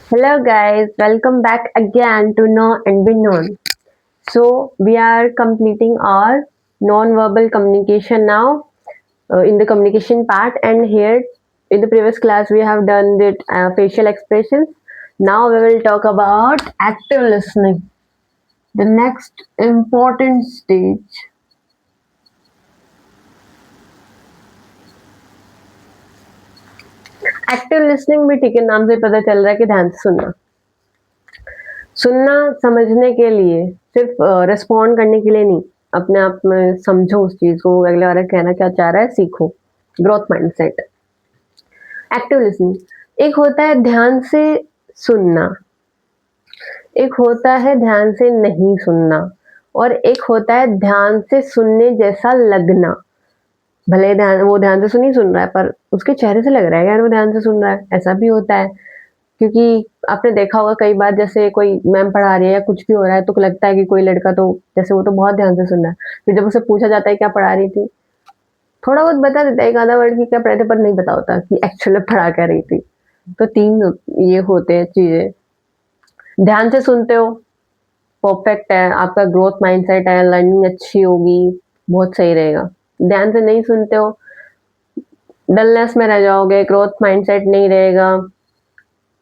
Hello guys, welcome back again to Know and Be Known. So we are completing our non-verbal communication now in the communication part, and here in the previous class we have done the facial expressions. Now we will talk about active listening, the next important stage. Active listening भी ठीक है, नाम से पता चल रहा है कि ध्यान से सुनना। सुनना समझने के लिए, सिर्फ रिस्पॉन्ड करने के लिए नहीं, अपने आप में समझो उस चीज़ को, अगले वाला कहना क्या चाह रहा है, सीखो। Growth mindset. एक्टिव लिसनिंग, एक होता है ध्यान से सुनना, एक होता है ध्यान से नहीं सुनना, और एक होता है ध्यान से सुनने जैसा लगना। भले ध्यान से नहीं सुन रहा है, पर उसके चेहरे से लग रहा है यार वो ध्यान से सुन रहा है, ऐसा भी होता है। क्योंकि आपने देखा होगा कई बार, जैसे कोई मैम पढ़ा रही है या कुछ भी हो रहा है तो लगता है कि कोई लड़का तो जैसे वो तो बहुत ध्यान से सुन रहा है, फिर जब उसे पूछा जाता है क्या पढ़ा रही थी, थोड़ा बहुत बता देता है एक आधा वर्ड की क्या पढ़े थे, पर नहीं बता होता कि एक्चुअली पढ़ा क्या रही थी। तो तीन ये होते हैं चीजें। ध्यान से सुनते हो, परफेक्ट है, आपका ग्रोथ माइंडसेट है, लर्निंग अच्छी होगी, बहुत सही रहेगा। ध्यान से नहीं सुनते हो, डलनेस में रह जाओगे, ग्रोथ माइंडसेट नहीं रहेगा।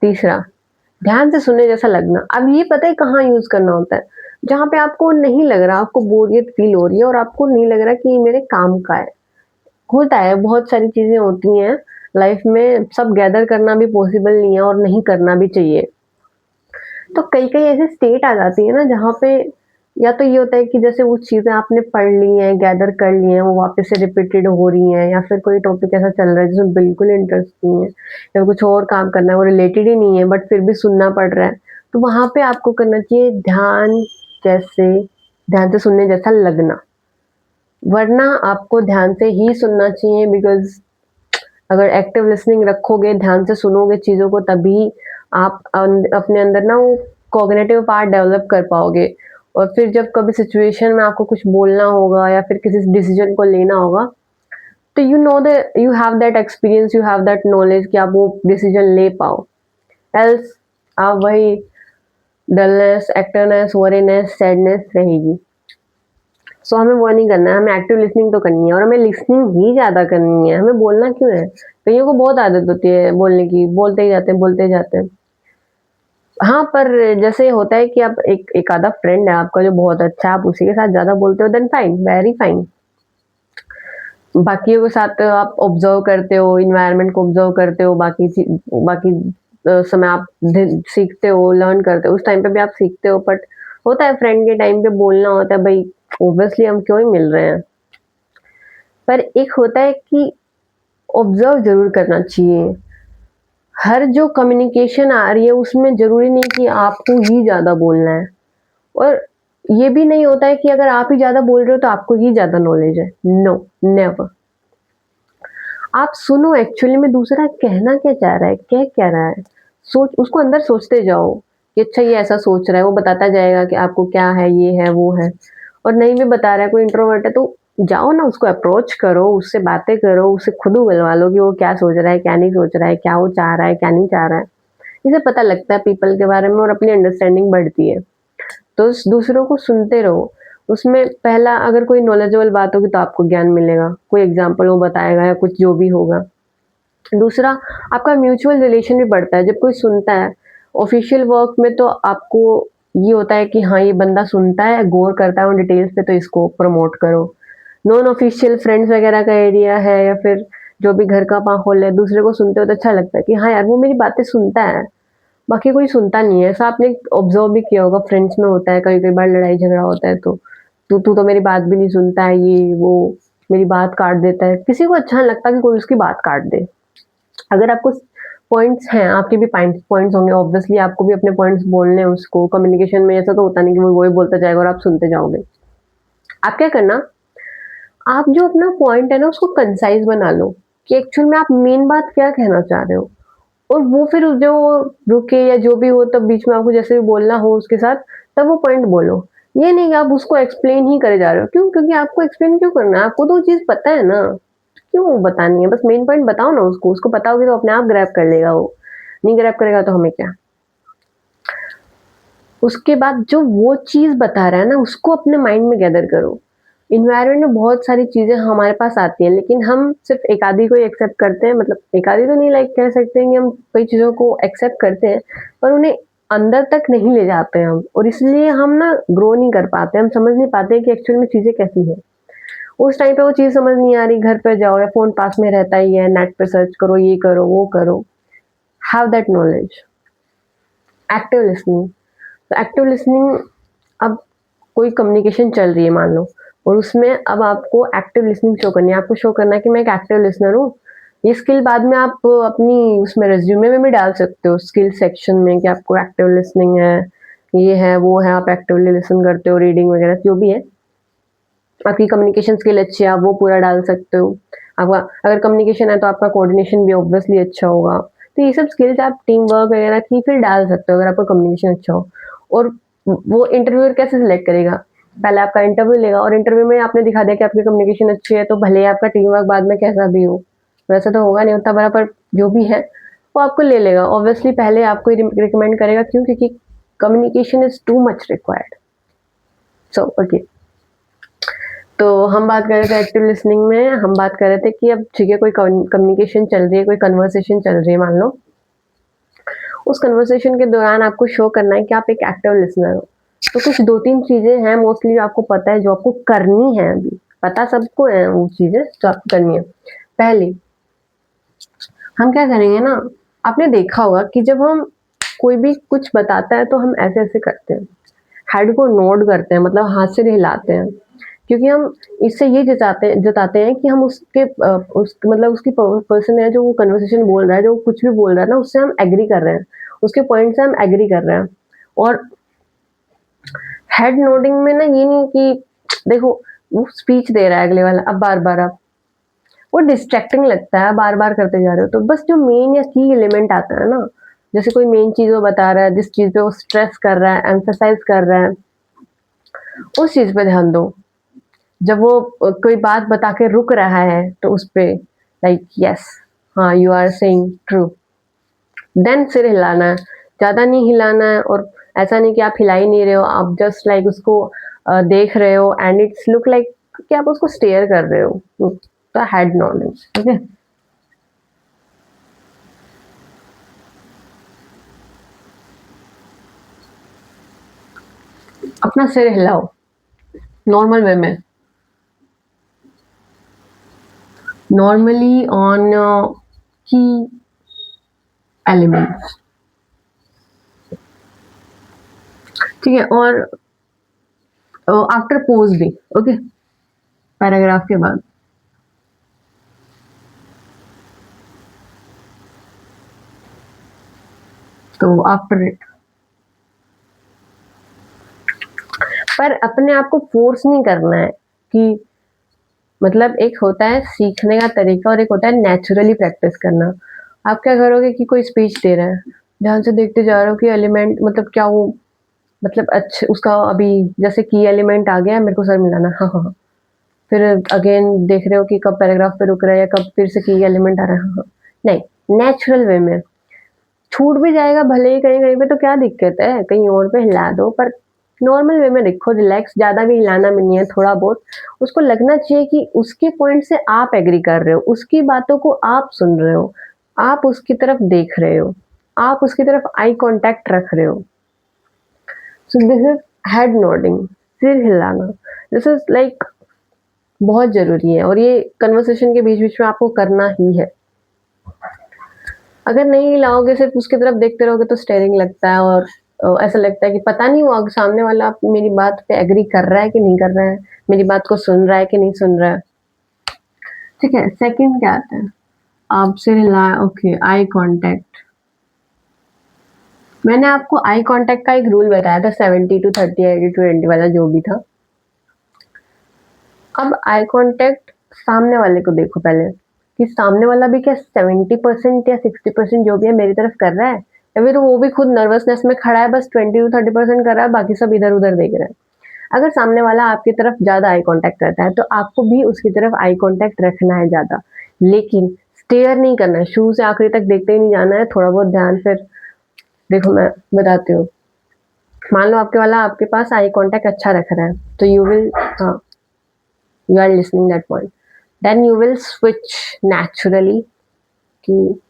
तीसरा, ध्यान से सुनने जैसा लगना। अब ये पता है कहाँ यूज करना होता है, जहाँ पे आपको नहीं लग रहा, आपको बोरियत फील हो रही है और आपको नहीं लग रहा कि ये मेरे काम का है। होता है, बहुत सारी चीजें होती हैं लाइफ में, सब गैदर करना भी पॉसिबल नहीं है और नहीं करना भी चाहिए। तो कई कई ऐसे स्टेट आ जाती है ना जहाँ पे या तो ये होता है कि जैसे वो चीजें आपने पढ़ ली हैं, गैदर कर ली हैं, वो वापस से रिपीटेड हो रही हैं, या फिर कोई टॉपिक ऐसा चल रहा है जिसमें बिल्कुल इंटरेस्ट नहीं है, या कुछ और काम करना है वो रिलेटेड ही नहीं है बट फिर भी सुनना पड़ रहा है, तो वहां पे आपको करना चाहिए ध्यान से सुनने जैसा लगना। वरना आपको ध्यान से ही सुनना चाहिए, बिकॉज अगर एक्टिव लिसनिंग रखोगे, ध्यान से सुनोगे चीज़ों को, तभी आप अपने अंदर ना वो कॉग्निटिव पार्ट डेवलप कर पाओगे। और फिर जब कभी सिचुएशन में आपको कुछ बोलना होगा या फिर किसी डिसीजन को लेना होगा, तो you have that experience, you have that knowledge कि आप वो डिसीजन ले पाओ। एल्स आप वही डलनेस, एक्टिवनेस, वरीनेस, सैडनेस रहेगी। सो हमें वो नहीं करना है, हमें एक्टिव लिसनिंग तो करनी है, और हमें लिसनिंग ही ज़्यादा करनी है। हमें बोलना क्यों है? कईयों को बहुत आदत होती है बोलने की, बोलते ही जाते हैं, बोलते ही जाते हैं। हाँ, पर जैसे होता है कि आप एक आधा फ्रेंड है आपका जो बहुत अच्छा है, आप उसी के साथ ज़्यादा बोलते हो, देन फाइन, वेरी फाइन। बाकियों के साथ आप ऑब्जर्व करते हो, एनवायरनमेंट को ऑब्जर्व करते हो, बाकी समय आप सीखते हो, लर्न करते हो, उस टाइम पे भी आप सीखते हो, बट होता है फ्रेंड के टाइम पे बोलना होता है भाई, ऑब्वियसली हम क्यों ही मिल रहे हैं। पर एक होता है कि ऑब्जर्व ज़रूर करना चाहिए। हर जो कम्युनिकेशन आ रही है उसमें ज़रूरी नहीं कि आपको ही ज़्यादा बोलना है, और ये भी नहीं होता है कि अगर आप ही ज़्यादा बोल रहे हो तो आपको ही ज़्यादा नॉलेज है। No, never. आप सुनो एक्चुअली में दूसरा कहना क्या चाह रहा है, कह क्या रहा है, सोच उसको अंदर सोचते जाओ कि अच्छा ये ऐसा सोच रहा है, वो बताता जाएगा कि आपको क्या है, ये है, वो है। और नहीं भी बता रहा है, कोई इंट्रोवर्ट है, तो जाओ ना, उसको अप्रोच करो, उससे बातें करो, उससे खुद उगलवा लो कि वो क्या सोच रहा है, क्या नहीं सोच रहा है, क्या वो चाह रहा है, क्या नहीं चाह रहा है। इसे पता लगता है पीपल के बारे में और अपनी अंडरस्टैंडिंग बढ़ती है। तो दूसरों को सुनते रहो। उसमें पहला, अगर कोई नॉलेजेबल बात होगी तो आपको ज्ञान मिलेगा, कोई एग्जाम्पल वो बताएगा या कुछ जो भी होगा। दूसरा, आपका म्यूचुअल रिलेशन भी बढ़ता है जब कोई सुनता है। ऑफिशियल वर्क में तो आपको ये होता है कि हाँ ये बंदा सुनता है, गौर करता है उन डिटेल्स पे, तो इसको प्रमोट करो। नॉन ऑफिशियल फ्रेंड्स वगैरह का एरिया है या फिर जो भी घर का माहौल है, दूसरे को सुनते हो तो अच्छा लगता है कि हाँ यार वो मेरी बातें सुनता है, बाकी कोई सुनता नहीं है। ऐसा आपने ऑब्जर्व भी किया होगा, फ्रेंड्स में होता है, कई कई बार लड़ाई झगड़ा होता है तो तू तू तो मेरी बात भी नहीं सुनता है, ये वो, मेरी बात काट देता है। किसी को अच्छा नहीं लगता कि कोई उसकी बात काट दे। अगर आपको पॉइंट्स हैं, आपके भी पॉइंट्स होंगे, ऑब्वियसली आपको भी अपने पॉइंट्स बोलने हैं। उसको कम्युनिकेशन में ऐसा तो होता नहीं कि वो वही बोलता जाएगा और आप सुनते जाओगे। आप क्या करना, आप जो अपना पॉइंट है ना उसको कंसाइज बना लो कि एक्चुअल में आप मेन बात क्या कहना चाह रहे हो, और वो फिर जो रुके या जो भी हो, तब बीच में आपको जैसे भी बोलना हो उसके साथ, तब वो पॉइंट बोलो। ये नहीं कि आप उसको एक्सप्लेन ही करे जा रहे हो। क्यों? क्योंकि आपको एक्सप्लेन क्यों करना है, आपको तो वो चीज़ पता है ना, क्यों बतानी है? बस मेन पॉइंट बताओ ना उसको, उसको पता होगी तो अपने आप ग्रैब कर लेगा वो, नहीं ग्रैब करेगा तो हमें क्या। उसके बाद जो वो चीज़ बता रहा है ना, उसको अपने माइंड में गैदर करो। एनवायरनमेंट में बहुत सारी चीज़ें हमारे पास आती हैं, लेकिन हम सिर्फ़ एक आधी को ही एक्सेप्ट करते हैं, मतलब एक आधी तो नहीं, लाइक कह सकते हैं कि हम कई चीज़ों को एक्सेप्ट करते हैं, पर उन्हें अंदर तक नहीं ले जाते हैं हम, और इसलिए हम ना ग्रो नहीं कर पाते, हम समझ नहीं पाते कि एक्चुअल में चीज़ें कैसी हैं। उस टाइम पे वो चीज़ समझ नहीं आ रही, घर पे जाओ या फ़ोन पास में रहता ही है, नेट पे सर्च करो, ये करो, वो करो। Have that knowledge. Active listening. तो एक्टिव लिसनिंग, अब कोई कम्युनिकेशन चल रही है मान लो, और उसमें अब आपको एक्टिव लिसनिंग शो करनी है, आपको शो करना है कि मैं एक एक्टिव लिसनर हूँ। ये स्किल बाद में आप अपनी उसमें रिज्यूमे में भी डाल सकते हो, स्किल सेक्शन में, कि आपको एक्टिव लिसनिंग है, ये है, वो है, आप एक्टिवली लिसन करते हो, रीडिंग वगैरह जो भी है। आपकी कम्युनिकेशन स्किल अच्छी है, आप वो पूरा डाल सकते हो। आपका अगर कम्युनिकेशन है तो आपका कोऑर्डिनेशन भी ऑब्वियसली अच्छा होगा। तो ये सब स्किल्स आप टीम वर्क वगैरह की फिर डाल सकते हो अगर आपका कम्युनिकेशन अच्छा हो। और वो इंटरव्यूअर कैसे सिलेक्ट करेगा? पहले आपका इंटरव्यू लेगा, और इंटरव्यू में आपने दिखा दिया कि आपकी कम्युनिकेशन अच्छी है, तो भले ही आपका टीम वर्क बाद में कैसा भी हो, वैसे तो होगा नहीं उतना बड़ा, पर जो भी है वो आपको ले लेगा। ऑब्वियसली पहले आपको ही रिकमेंड करेगा, क्यों? क्योंकि communication is too much required. So okay. तो हम बात कर रहे थे एक्टिव लिसनिंग में, हम बात कर रहे थे कि अब ठीक है, कोई कम्युनिकेशन चल रही है, कोई कन्वर्सेशन चल रही है मान लो, उस कन्वर्सेशन के दौरान आपको शो करना है कि आप एक एक्टिव लिसनर हो। तो कुछ 2-3 चीज़ें हैं मोस्टली जो आपको पता है, जो आपको करनी है अभी। पता सबको है वो चीज़ें जो आपको करनी है। पहली, हम क्या करेंगे ना, आपने देखा होगा कि जब हम कोई भी कुछ बताता है तो हम ऐसे-ऐसे करते हैं। हेड को नोड करते हैं, मतलब हाथ से हिलाते हैं, क्योंकि हम इससे ये जताते हैं कि हम उसकी पर्सन है जो वो कन्वर्सेशन बोल रहा है, जो कुछ भी बोल रहा है ना, उससे हम एग्री कर रहे हैं, उसके पॉइंट से हम एग्री कर रहे हैं। और हेड नोडिंग में ना ये नहीं कि देखो वो स्पीच दे रहा है अगले वाला, अब बार-बार आप वो डिस्ट्रैक्टिंग लगता है, बार-बार करते जा रहे हो। तो बस जो मेन या की एलिमेंट आता है ना, जैसे कोई मेन चीज़ वो बता रहा है, जिस चीज़ पे वो स्ट्रेस कर रहा है, एम्फसाइज़ कर रहा है, उस चीज़ पे ध्यान दो। जब वो कोई बात बता के रुक रहा है तो उस पे लाइक यस, हाँ, you are saying true, then सिर हिलाना है, ज़्यादा नहीं हिलाना है। और ऐसा नहीं कि आप हिला ही नहीं रहे हो, आप जस्ट लाइक उसको देख रहे हो, एंड इट्स लुक लाइक कि आप उसको स्टेयर कर रहे हो। तो हेड नॉलेज, ठीक है। अपना सिर हिलाओ नॉर्मल वे में, नॉर्मली ऑन की एलिमेंट्स, ठीक है। और आफ्टर पोज भी, ओके, पैराग्राफ के बाद। तो आफ्टर इट, पर अपने आप को फोर्स नहीं करना है कि, मतलब एक होता है सीखने का तरीका और एक होता है नेचुरली प्रैक्टिस करना। आप क्या करोगे कि कोई स्पीच दे रहा है, ध्यान से देखते जा रहे हो कि एलिमेंट मतलब क्या वो, मतलब अच्छा उसका अभी जैसे की एलिमेंट आ गया, मेरे को सर मिलाना, हाँ हाँ हाँ। फिर अगेन देख रहे हो कि कब पैराग्राफ पे रुक रहा है या कब फिर से की एलिमेंट आ रहा है, हाँ हाँ। नहीं, नेचुरल वे में। छूट भी जाएगा भले ही कहीं कहीं पे, तो क्या दिक्कत है, कहीं और पे हिला दो, पर नॉर्मल वे में देखो, रिलैक्स, ज़्यादा भी हिलाना भी नहीं है, थोड़ा बहुत उसको लगना चाहिए कि उसके पॉइंट से आप एग्री कर रहे हो, उसकी बातों को आप सुन रहे हो, आप उसकी तरफ देख रहे हो, आप उसकी तरफ आई कांटेक्ट रख रहे हो। सो दिस इज हेड नोडिंग, सिर हिलाना। दिस इज लाइक बहुत ज़रूरी है, और ये कन्वर्सेशन के बीच-बीच में आपको करना ही है। अगर नहीं हिलाओगे, सिर्फ़ उसकी तरफ देखते रहोगे तो स्टेयरिंग लगता है, और ऐसा लगता है कि पता नहीं वो सामने वाला मेरी बात पे एग्री कर रहा है कि नहीं कर रहा है, मेरी बात को सुन रहा है कि नहीं सुन रहा है। ठीक है, सेकंड क्या आता है? आप सिर हिलाएँ, ओके, आई कॉन्टैक्ट। मैंने आपको आई कॉन्टैक्ट का एक रूल बताया था, 70-30, 80-20 वाला जो भी था। अब आई कॉन्टैक्ट सामने वाले को देखो पहले, कि सामने वाला भी क्या 70% या 60% जो भी है मेरी तरफ कर रहा है, या फिर वो भी खुद नर्वसनेस में खड़ा है, बस 20-30% कर रहा है, बाकी सब इधर-उधर देख रहे हैं। अगर सामने वाला आपकी तरफ ज़्यादा आई कॉन्टैक्ट करता है, तो आपको भी उसकी तरफ आई कॉन्टैक्ट रखना है ज़्यादा, लेकिन स्टेयर नहीं करना है, शुरू से आखिरी तक देखते ही नहीं जाना है, थोड़ा बहुत ध्यान। फिर देखो मैं बताती हूँ, मान लो आपके वाला आपके पास आई कांटेक्ट अच्छा रख रहा है, तो यू विल, हाँ, you are listening that point, then you will switch naturally कि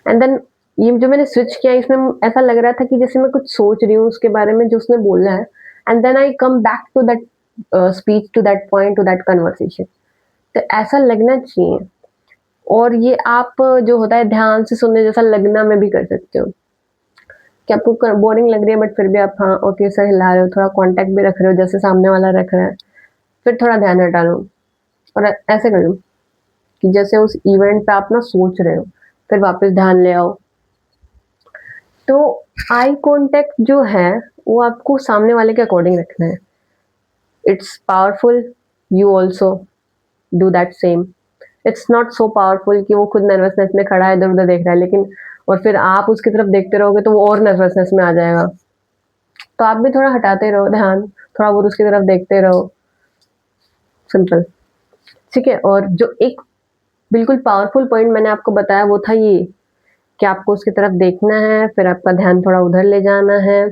एंड देन ये जो मैंने स्विच किया इसमें ऐसा लग रहा था कि जैसे मैं कुछ सोच रही हूँ उसके बारे में जो उसने बोला है, and then I come back to that speech, to that point, to that conversation. तो ऐसा लगना चाहिए। और ये आप जो होता है ध्यान से सुनने जैसा लगना में भी कर सकते हो कि आपको बोरिंग लग रही है बट फिर भी आप हाँ ओके सर हिला रहे हो, थोड़ा कांटेक्ट भी रख रहे हो जैसे सामने वाला रख रहा है, फिर थोड़ा ध्यान हटा लो और ऐसे कर लो कि जैसे उस इवेंट पे आप ना सोच रहे हो, फिर वापस ध्यान ले आओ। तो आई कांटेक्ट जो है वो आपको सामने वाले के अकॉर्डिंग रखना है। It's powerful, you also do that same. It's not so powerful कि वो खुद नर्वसनेस में खड़ा है इधर उधर देख रहा है, लेकिन और फिर आप उसकी तरफ देखते रहोगे तो वो और नर्वसनेस में आ जाएगा। तो आप भी थोड़ा हटाते रहो ध्यान, थोड़ा बहुत उसकी तरफ देखते रहो, सिंपल। ठीक है। और जो एक बिल्कुल पावरफुल पॉइंट मैंने आपको बताया वो था ये कि आपको उसकी तरफ देखना है, फिर आपका ध्यान थोड़ा उधर ले जाना है,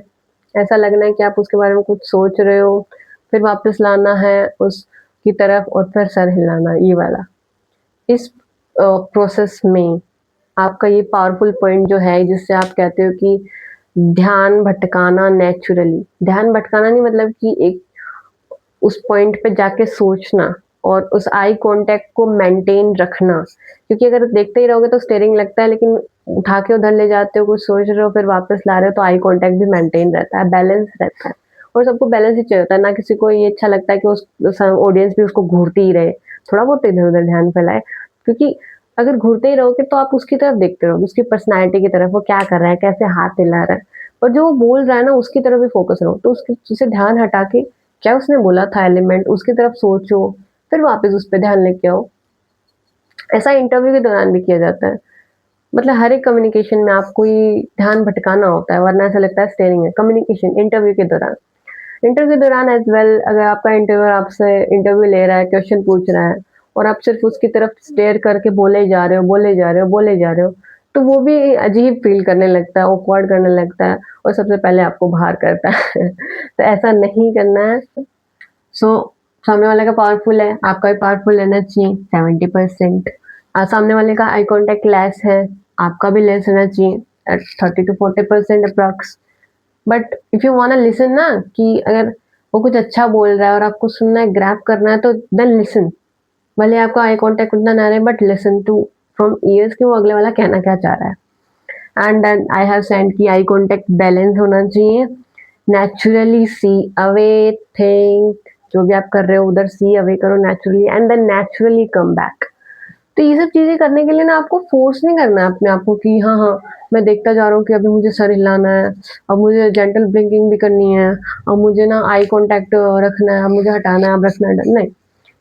ऐसा लगना है कि आप उसके बारे में कुछ सोच रहे हो, फिर वापस लाना है उसकी तरफ और फिर सर हिलाना, ये वाला। इस प्रोसेस में आपका ये पावरफुल पॉइंट जो है जिससे आप कहते हो कि ध्यान भटकाना नेचुरली, ध्यान भटकाना नहीं मतलब कि एक उस पॉइंट पे जाके सोचना और उस आई कांटेक्ट को मेंटेन रखना, क्योंकि अगर देखते ही रहोगे तो स्टेरिंग लगता है, लेकिन उठा के उधर ले जाते हो, कुछ सोच रहे हो फिर वापस ला रहे हो, तो आई कांटेक्ट भी मेंटेन रहता है, बैलेंस रहता है। और सबको बैलेंस ही चाहिए होता है, ना किसी को ये अच्छा लगता है कि उस ऑडियंस भी उसको घूरती ही रहे, थोड़ा बहुत इधर उधर ध्यान फैलाए, क्योंकि अगर घूरते ही रहोगे तो आप उसकी तरफ देखते रहोगे, उसकी पर्सनैलिटी की तरफ, वो क्या कर रहा है, कैसे हाथ हिला रहा है, और जो वो बोल रहा है ना उसकी तरफ भी फोकस रहो, तो उससे ध्यान हटा के क्या उसने बोला था एलिमेंट उसकी तरफ सोचो, फिर वापस उस पर ध्यान लेके आओ। ऐसा इंटरव्यू के दौरान भी किया जाता है। मतलब हर एक कम्युनिकेशन में आपको ये ध्यान भटकाना होता है, वरना ऐसा लगता है स्टेरिंग है। कम्युनिकेशन इंटरव्यू के दौरान एज वेल, अगर आपका इंटरव्यू आपसे इंटरव्यू ले रहा है, क्वेश्चन पूछ रहा है और आप सिर्फ उसकी तरफ स्टेयर करके बोले जा रहे हो, बोले जा रहे हो, बोले जा रहे हो, तो वो भी अजीब फील करने लगता है, ऑकवर्ड करने लगता है और सबसे पहले आपको बाहर करता है। तो ऐसा नहीं करना है। सो सामने वाले का पावरफुल है, आपका भी पावरफुल रहना चाहिए 70%। सामने वाले का आई कांटेक्ट लेस है, आपका भी लेस रहना चाहिए at 30 to 40% approx. But if you want listen ना, कि अगर वो कुछ अच्छा बोल रहा है और आपको सुनना है, ग्रैब करना है, तो देन लिसन। भले आपका आई कांटेक्ट उतना ना रहे but listen to from ears कि वो अगले वाला कहना क्या चाह रहा है। And then I have send कि आई कांटेक्ट बैलेंस होना चाहिए, नेचुरली सी अवे, थिंक, जो भी आप कर रहे हो उधर सी अवे करो naturally and then naturally come back. तो ये सब चीजें करने के लिए ना आपको फोर्स नहीं करना है अपने आप को कि हाँ हाँ मैं देखता जा रहा हूँ कि अभी मुझे सर हिलाना है, अब मुझे जेंटल ब्लिंकिंग भी करनी है, अब मुझे ना आई कांटेक्ट रखना है, अब मुझे हटाना है, अब रखना है, नहीं।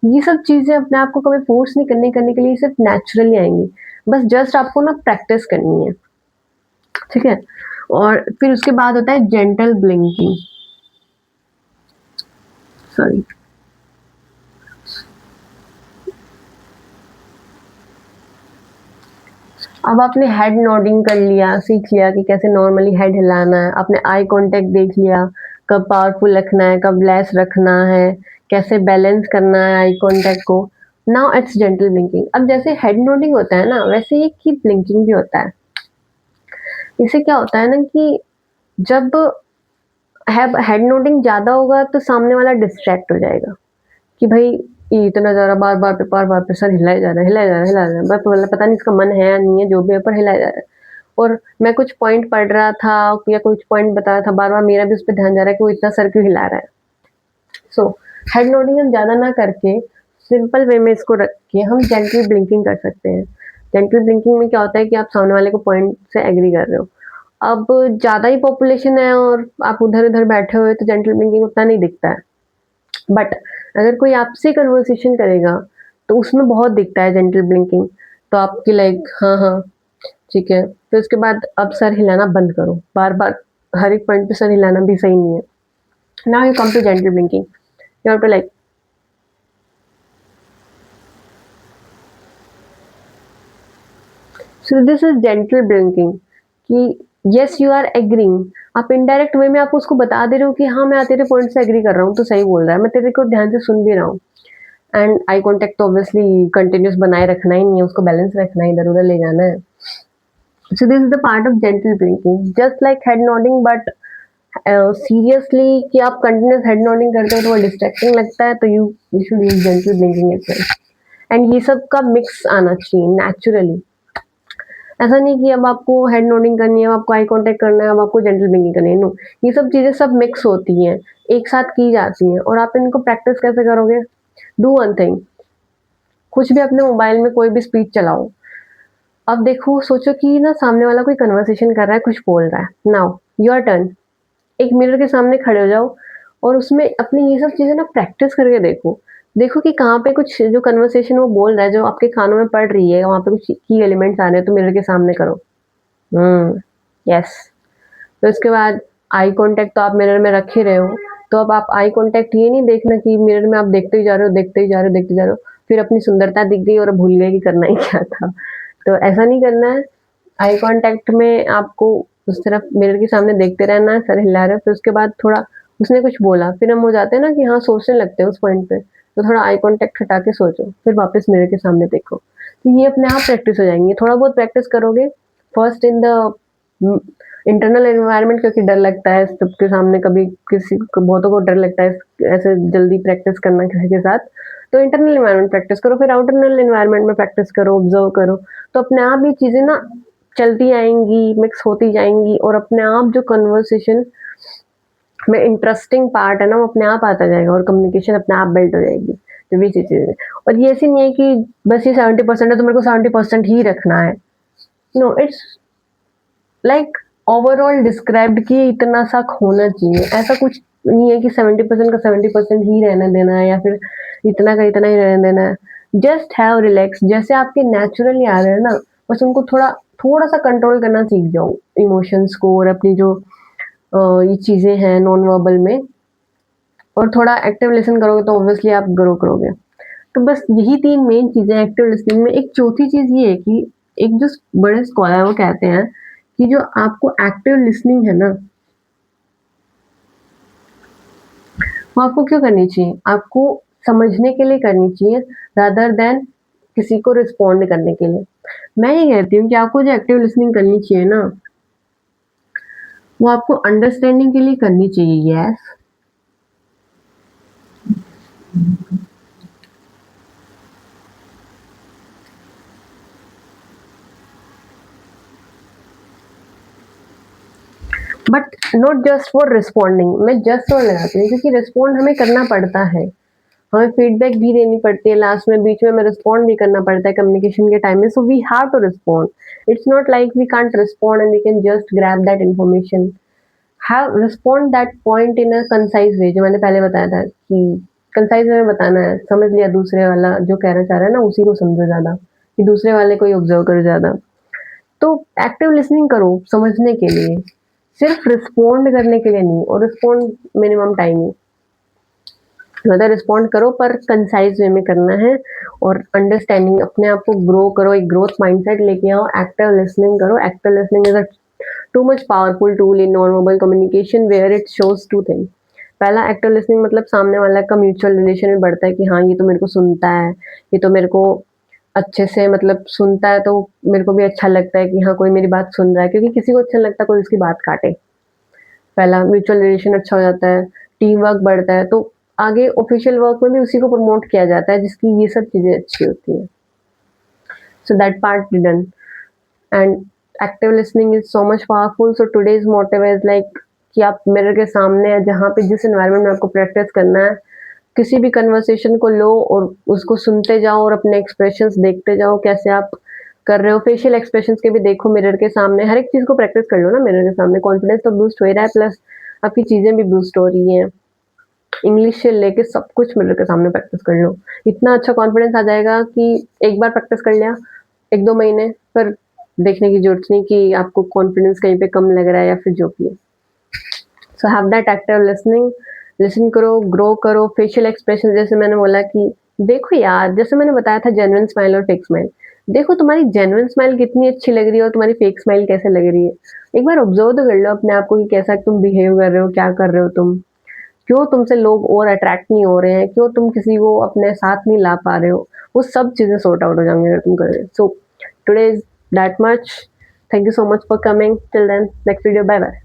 ये सब चीजें अपने आप को कभी फोर्स नहीं करने के लिए सिर्फ नेचुरली आएंगी। बस जस्ट आपको ना प्रैक्टिस करनी है। ठीक है। और फिर उसके बाद होता है जेंटल ब्लिंकिंग। सॉरी। अब आपने हेड नोडिंग कर लिया, सीख लिया कि कैसे नॉर्मली हेड हिलाना है, आपने आई कांटेक्ट देख लिया, कब पावरफुल रखना है, कब लेस रखना है, कैसे बैलेंस करना है आई कांटेक्ट को। Now it's gentle blinking. अब जैसे हेड नोडिंग होता है ना, वैसे ही कीप ब्लिंकिंग भी होता है। इससे क्या होता है ना कि जब हेड नोडिंग ज्यादा होगा तो सामने वाला डिस्ट्रैक्ट हो जाएगा कि भाई ये इतना ज्यादा बार बार पे सर हिलाया जा रहा है, हिलाया जा रहा है, हिलाया जा रहा है, मतलब पता नहीं इसका मन है या नहीं है, जो भी है पर हिलाया जा रहा है। और मैं कुछ पॉइंट पढ़ रहा था या कुछ पॉइंट बता रहा था, बार बार मेरा भी उस पर ध्यान जा रहा है कि वो इतना सर क्यों हिला रहा है। सो हेड नोडिंग हम ज्यादा ना करके सिंपल वे में इसको रख के हम जेंटल ब्लिंकिंग कर सकते हैं। जेंटल ब्लिंकिंग में क्या होता है कि आप सामने वाले को पॉइंट से एग्री कर रहे हो। अब ज्यादा ही पॉपुलेशन है और आप उधर उधर बैठे हुए तो जेंटल ब्लिंकिंग उतना नहीं दिखता है। बट अगर कोई आपसे कन्वर्सेशन करेगा तो उसमें बहुत दिखता है जेंटल ब्लिंकिंग। तो आपकी लाइक हाँ हाँ ठीक है, फिर उसके बाद अब सर हिलाना बंद करो, बार बार हर एक पॉइंट पे सर हिलाना भी सही नहीं है। Now you come to gentle blinking, you have to like, so this is gentle blinking कि येस यू आर एग्रीइंग, आप इनडायरेक्ट वे में आप उसको बता दे रहे हो कि हाँ मैं तेरे पॉइंट से एग्री कर रहा हूँ, तो सही बोल रहा है, मैं तेरे को ध्यान से सुन भी रहा हूँ। एंड आई कॉन्टैक्ट तो ऑब्वियसली कंटिन्यूस बनाए रखना ही नहीं है, उसको बैलेंस रखना है, इधर-उधर ले जाना है। So this is the part of gentle breaking, just like head nodding, but seriously कि आप कंटिन्यूस हेड नोडिंग करते हो तो वो डिस्ट्रैक्टिंग लगता है, तो you should use gentle blinking as well. And ये सब का मिक्स आना चाहिए नेचुरली। ऐसा नहीं कि अब आपको हेड नोडिंग करनी है, अब आपको आई कॉन्टैक्ट करना है, अब आपको जेंटल ब्लिंकिंग करनी है, नो। ये सब चीज़ें सब मिक्स होती हैं, एक साथ की जाती हैं, और आप इनको प्रैक्टिस कैसे करोगे? डू वन थिंग, कुछ भी अपने मोबाइल में कोई भी स्पीच चलाओ। अब देखो, सोचो कि ना सामने वाला कोई कन्वर्सेशन कर रहा है, कुछ बोल रहा है। Now your turn. एक मिरर के सामने खड़े हो जाओ और उसमें अपनी ये सब चीज़ें ना प्रैक्टिस करके देखो। देखो कि कहाँ पे कुछ जो कन्वर्सेशन वो बोल रहा है, जो आपके कानों में पड़ रही है, वहाँ पे कुछ की एलिमेंट्स आ रहे हैं, तो मिरर के सामने करो। यस। तो इसके बाद आई कॉन्टैक्ट तो आप मिरर में रख ही रहे हो, तो अब आप आई कॉन्टैक्ट ये नहीं देखना कि मिरर में आप देखते ही जा रहे हो, देखते ही जा रहे हो, देखते जा रहे हो, फिर अपनी सुंदरता दिख गई और भूल गए कि करना ही क्या था। तो ऐसा नहीं करना है। आई कॉन्टैक्ट में आपको उस तरफ मिरर के सामने देखते रहना है, सर हिला रहे हो, फिर उसके बाद थोड़ा उसने कुछ बोला, फिर हम हो जाते हैं ना कि हाँ, सोचने लगते हैं उस पॉइंट पे, तो थोड़ा आई कॉन्टैक्ट हटा के सोचो, फिर वापस मिरर के सामने देखो। तो ये अपने आप प्रैक्टिस हो जाएँगी, थोड़ा बहुत प्रैक्टिस करोगे, first in the internal environment, क्योंकि डर लगता है सबके सामने, कभी किसी को, बहुतों को डर लगता है ऐसे जल्दी प्रैक्टिस करना किसी के साथ। तो इंटरनल एनवायरनमेंट प्रैक्टिस करो, फिर आउटरनल एनवायरनमेंट में प्रैक्टिस करो, ऑब्जर्व करो, तो अपने आप ये चीज़ें ना चलती आएँगी, मिक्स होती जाएँगी, और अपने आप जो कन्वर्सेशन में इंटरेस्टिंग पार्ट है ना, वो अपने आप आता जाएगा और कम्युनिकेशन अपने आप बिल्ड हो जाएगी। तो ये चीज़ें हैं। और ये ऐसी नहीं है कि बस ये 70% है तो मेरे को 70% ही रखना है। No, it's like overall described कि इतना सा होना चाहिए। ऐसा कुछ नहीं है कि 70% का 70% ही रहने देना है, या फिर इतना का इतना ही रहने देना है। जस्ट हैव रिलैक्स, जैसे आपके नेचुरली आ रहे हैं ना, बस उनको थोड़ा-सा कंट्रोल करना सीख जाओ, इमोशंस को, और अपनी जो ये चीज़ें हैं नॉन वर्बल में, और थोड़ा एक्टिव लिसन करोगे तो ऑब्वियसली आप ग्रो करोगे। तो बस यही 3 मेन चीज़ें हैं एक्टिव लिसनिंग में। एक चौथी चीज़ ये है कि एक जो बड़े स्कॉलर वो कहते हैं कि जो आपको एक्टिव लिसनिंग है ना, वो आपको क्यों करनी चाहिए? आपको समझने के लिए करनी चाहिए, रादर देन किसी को रिस्पॉन्ड करने के लिए। मैं ये कहती हूँ कि आपको जो एक्टिव लिसनिंग करनी चाहिए ना, वो आपको अंडरस्टैंडिंग के लिए करनी चाहिए, yes. But not just for responding. मैं जस्ट और लगाती हूँ क्योंकि रिस्पॉन्ड हमें करना पड़ता है, हमें फीडबैक भी देनी पड़ती है, लास्ट में बीच में हमें रिस्पॉन्ड भी करना पड़ता है कम्युनिकेशन के टाइम में, so we have to respond. It's not like we can't respond and we can just grab that information. Have respond that point in a concise way, जो मैंने पहले बताया था कि कंसाइज वे में बताना है, समझ लिया दूसरे वाला जो कहना चाह रहा है ना, उसी को समझो ज़्यादा, कि दूसरे वाले को ही ऑब्जर्व करो ज़्यादा। तो एक्टिव लिसनिंग करो समझने के लिए, सिर्फ रिस्पॉन्ड करने के लिए नहीं, और रिस्पॉन्ड मिनिमम टाइम ही, ज़्यादा रिस्पॉन्ड करो पर कंसाइज वे में करना है, और अंडरस्टैंडिंग, अपने आप को ग्रो करो, एक ग्रोथ माइंडसेट लेके आओ, एक्टिव लिसनिंग करो। Active listening is a too much powerful tool in non verbal communication where it shows two thing. पहला, एक्टिव लिसनिंग मतलब सामने वाला का म्यूचुअल रिलेशन में बढ़ता है कि हाँ ये तो मेरे को सुनता है, ये तो मेरे को अच्छे से मतलब सुनता है, तो मेरे को भी अच्छा लगता है कि हाँ कोई मेरी बात सुन रहा है, क्योंकि किसी को अच्छा नहीं लगता कोई उसकी बात काटे। पहला, म्यूचुअल रिलेशन अच्छा हो जाता है, टीम वर्क बढ़ता है, तो आगे ऑफिशियल वर्क में भी उसी को प्रमोट किया जाता है जिसकी ये सब चीज़ें अच्छी होती हैं। So that part done. And active listening is so much powerful. So today's motive is like कि आप मिरर के सामने या जहाँ पे जिस एनवायरनमेंट में आपको प्रैक्टिस करना है, किसी भी कन्वर्सेशन को लो और उसको सुनते जाओ और अपने एक्सप्रेशंस देखते जाओ, कैसे आप कर रहे हो, फेशियल एक्सप्रेशंस के भी देखो मिरर के सामने, हर एक चीज़ को प्रैक्टिस कर लो ना मिरर के सामने। कॉन्फिडेंस तो बूस्ट हो ही रहा है, प्लस आपकी चीज़ें भी बूस्ट हो रही हैं। इंग्लिश से लेके सब कुछ मिरर के सामने प्रैक्टिस कर लो, इतना अच्छा कॉन्फिडेंस आ जाएगा कि एक बार प्रैक्टिस कर लिया 1-2 महीने, फिर देखने की ज़रूरत नहीं कि आपको कॉन्फिडेंस कहीं पे कम लग रहा है या फिर जो भी है। So have that active listening, listen करो, ग्रो करो। फेशियल एक्सप्रेशन जैसे मैंने बोला कि देखो यार, जैसे मैंने बताया था जेन्युइन स्माइल और फेक स्माइल, देखो तुम्हारी जेन्युइन स्माइल कितनी अच्छी लग रही है और तुम्हारी फेक स्माइल कैसे लग रही है। एक बार ऑब्जर्व तो कर लो अपने आप को कि कैसा तुम बिहेव कर रहे हो, क्या कर रहे हो तुम? क्यों तुमसे लोग और अट्रैक्ट नहीं हो रहे हैं? क्यों तुम किसी को अपने साथ नहीं ला पा रहे हो? वो सब चीज़ें सॉर्ट आउट हो जाएँगी अगर तुम कर रहे हो। So today is that much. Thank you so much for coming. Till then next video, bye bye.